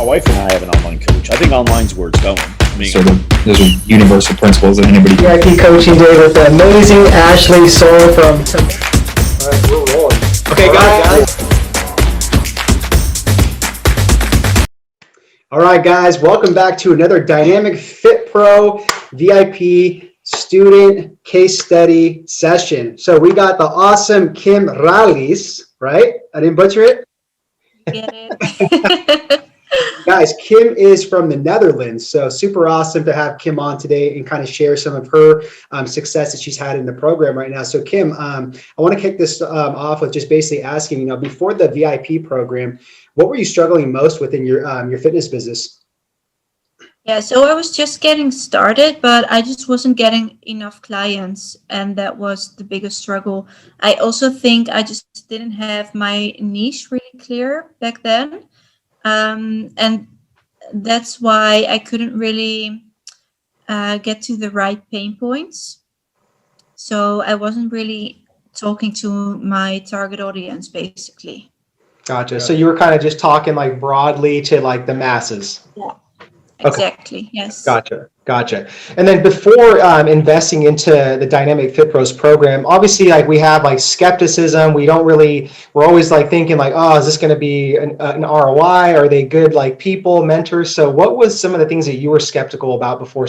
My wife and I have an online coach. I think online's where it's going. I mean, So those are universal principles that anybody. VIP coaching day with the amazing Ashley Soul from. All right, we're rolling. Okay, guys. All right, guys. Welcome back to another Dynamic Fit Pro VIP student case study session. So we got the awesome Kim Rallis, right? I didn't butcher it. Get it. Guys, Kim is from the Netherlands, so super awesome to have Kim on today and kind of share some of her success that she's had in the program right now. So Kim, I want to kick this off with just basically asking, before the VIP program, what were you struggling most with in your fitness business? Yeah, so I was just getting started, but I just wasn't getting enough clients, and that was the biggest struggle. I also think I just didn't have my niche really clear back then. And that's why I couldn't really get to the right pain points. So I wasn't really talking to my target audience, basically. Gotcha. So you were kind of just talking like broadly to like the masses. Yeah, exactly. Okay. Yes. Gotcha. And then before investing into the Dynamic Fit Pros program, obviously like we have like skepticism. We're always like thinking like, oh, is this going to be an ROI? Are they good like people, mentors? So what was some of the things that you were skeptical about before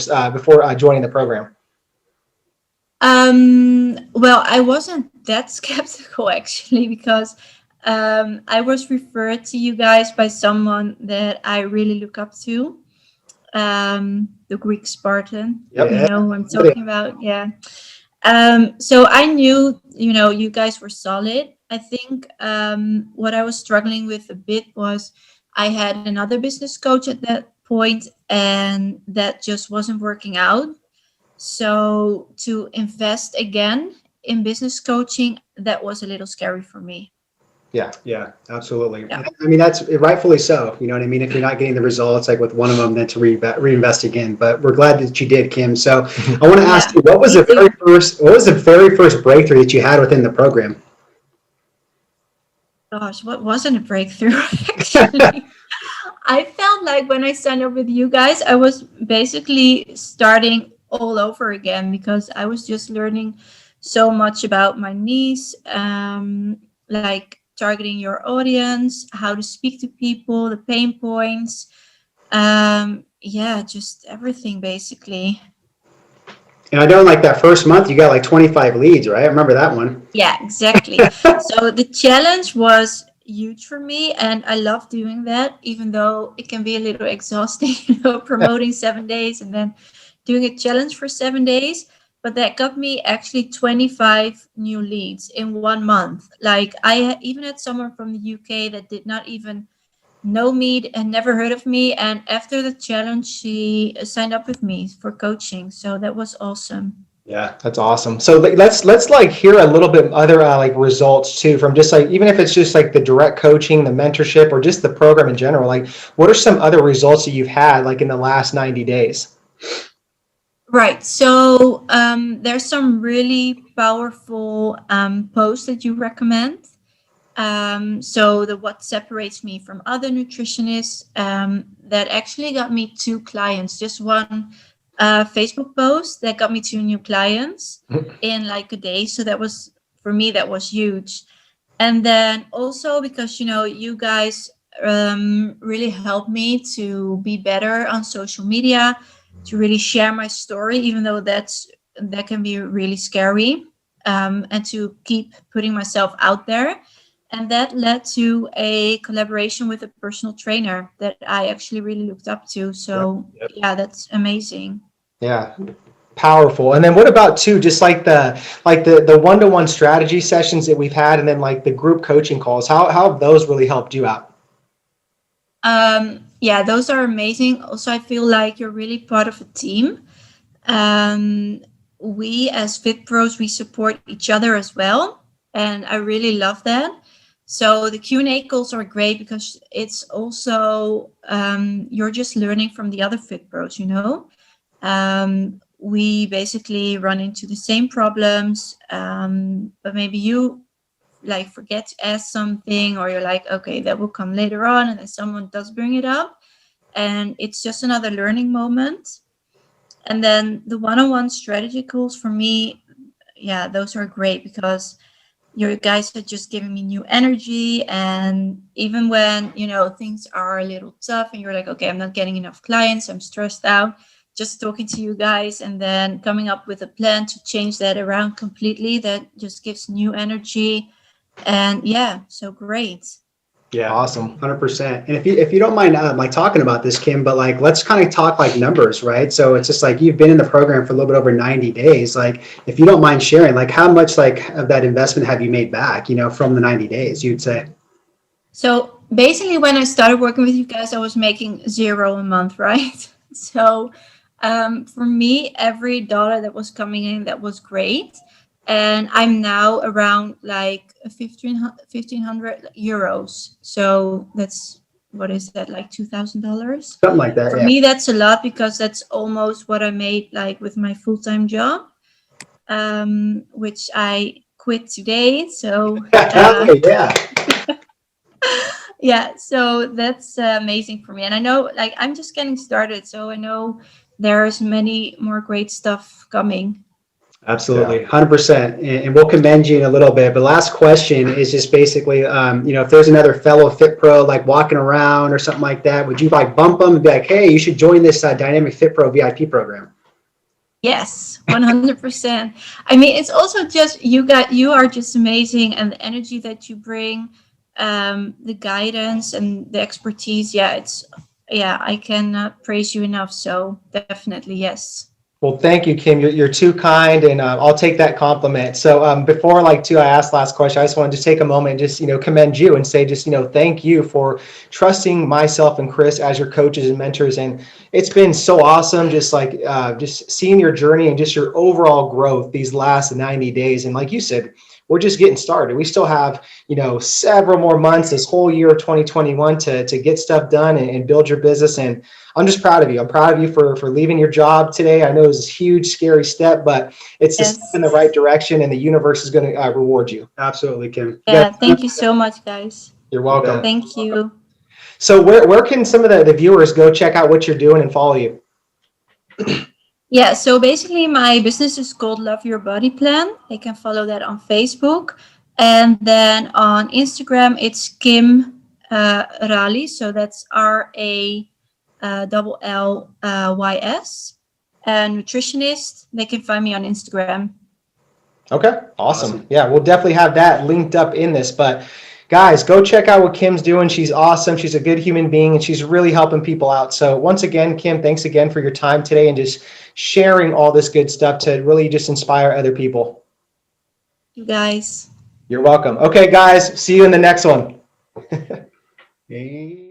joining the program? Well, I wasn't that skeptical actually, because I was referred to you guys by someone that I really look up to. The Greek Spartan. Yep. You know who I'm talking about. Yeah. So I knew, you guys were solid. I think what I was struggling with a bit was I had another business coach at that point, and that just wasn't working out. So to invest again in business coaching, that was a little scary for me. Yeah, absolutely. Yeah. I mean, that's rightfully so. You know what I mean? If you're not getting the results, like with one of them, then to reinvest again. But we're glad that you did, Kim. So I want to ask you, what was the very first breakthrough that you had within the program? Gosh, what wasn't a breakthrough actually? I felt like when I signed up with you guys, I was basically starting all over again, because I was just learning so much about my niche, like targeting your audience, how to speak to people, the pain points. Just everything basically. And I know like that first month, you got like 25 leads, right? I remember that one. Yeah, exactly. So the challenge was huge for me, and I love doing that, even though it can be a little exhausting, promoting 7 days and then doing a challenge for 7 days. But that got me actually 25 new leads in 1 month. Like I even had someone from the UK that did not even know me and never heard of me. And after the challenge, she signed up with me for coaching. So that was awesome. Yeah, that's awesome. So let's like hear a little bit other like results too, from just like, even if it's just like the direct coaching, the mentorship, or just the program in general. Like, what are some other results that you've had like in the last 90 days? Right. So there's some really powerful posts that you recommend. So what separates me from other nutritionists, that actually got me 2 clients. Just one Facebook post that got me 2 new clients in like a day. So that was, for me, that was huge. And then also because, you guys really helped me to be better on social media, to really share my story, even though that can be really scary, and to keep putting myself out there. And that led to a collaboration with a personal trainer that I actually really looked up to. So yeah, that's amazing. Yeah, powerful. And then what about too, just like the one-to-one strategy sessions that we've had, and then like the group coaching calls, how have those really helped you out? Yeah, those are amazing. Also, I feel like you're really part of a team. We as Fit Pros, we support each other as well. And I really love that. So the Q&A calls are great because it's also, you're just learning from the other Fit Pros, We basically run into the same problems, but maybe you like forget to ask something, or you're like, okay, that will come later on, and then someone does bring it up. and it's just another learning moment. And then the one-on-one strategy calls for me, yeah, those are great because you guys are just giving me new energy. And even when, things are a little tough and you're like, okay, I'm not getting enough clients, I'm stressed out, just talking to you guys and then coming up with a plan to change that around completely, that just gives new energy. And yeah, so great. Yeah, Awesome. 100%. And if you don't mind, like talking about this, Kim, but like let's kind of talk like numbers, right? So it's just like you've been in the program for a little bit over 90 days. Like, if you don't mind sharing, like how much like of that investment have you made back? From the 90 days, you'd say. So basically, when I started working with you guys, I was making $0 a month, right? So for me, every dollar that was coming in, that was great. And I'm now around like 1,500 euros. So that's, what is that, like $2,000? Something like that. For Yeah. me, that's a lot because that's almost what I made like with my full-time job, which I quit today. So Yeah. yeah, so that's amazing for me. And I know, like, I'm just getting started, so I know there's many more great stuff coming. Absolutely, 100%. And we'll commend you in a little bit. But last question is just basically, if there's another fellow Fit Pro like walking around or something like that, would you like bump them and be like, hey, you should join this Dynamic Fit Pro VIP program? Yes, 100%. I mean, it's also just you are just amazing, and the energy that you bring, the guidance and the expertise. Yeah, I cannot praise you enough. So definitely, yes. Well, thank you, Kim. You're too kind, and I'll take that compliment. So before I ask last question, I just wanted to take a moment and just, commend you and say just, thank you for trusting myself and Chris as your coaches and mentors. And it's been so awesome just just seeing your journey and just your overall growth these last 90 days. And like you said, we're just getting started. We still have, several more months, this whole year of 2021 to get stuff done and build your business. And I'm just proud of you. I'm proud of you for leaving your job today. I know it was a huge, scary step, but it's a step in the right direction, and the universe is going to reward you. Absolutely, Kim. Yeah, thank you so much, guys. You're welcome. Thank you. So where can some of the viewers go check out what you're doing and follow you? Yeah, so basically my business is called Love Your Body Plan. They can follow that on Facebook. And then on Instagram, it's Kim Rally. So that's RALLYS. And nutritionist, they can find me on Instagram. Okay, awesome. Yeah, we'll definitely have that linked up in this. But guys, go check out what Kim's doing. She's awesome. She's a good human being, and she's really helping people out. So once again, Kim, thanks again for your time today and just sharing all this good stuff to really just inspire other people. You guys. You're welcome. Okay, guys, see you in the next one. Hey.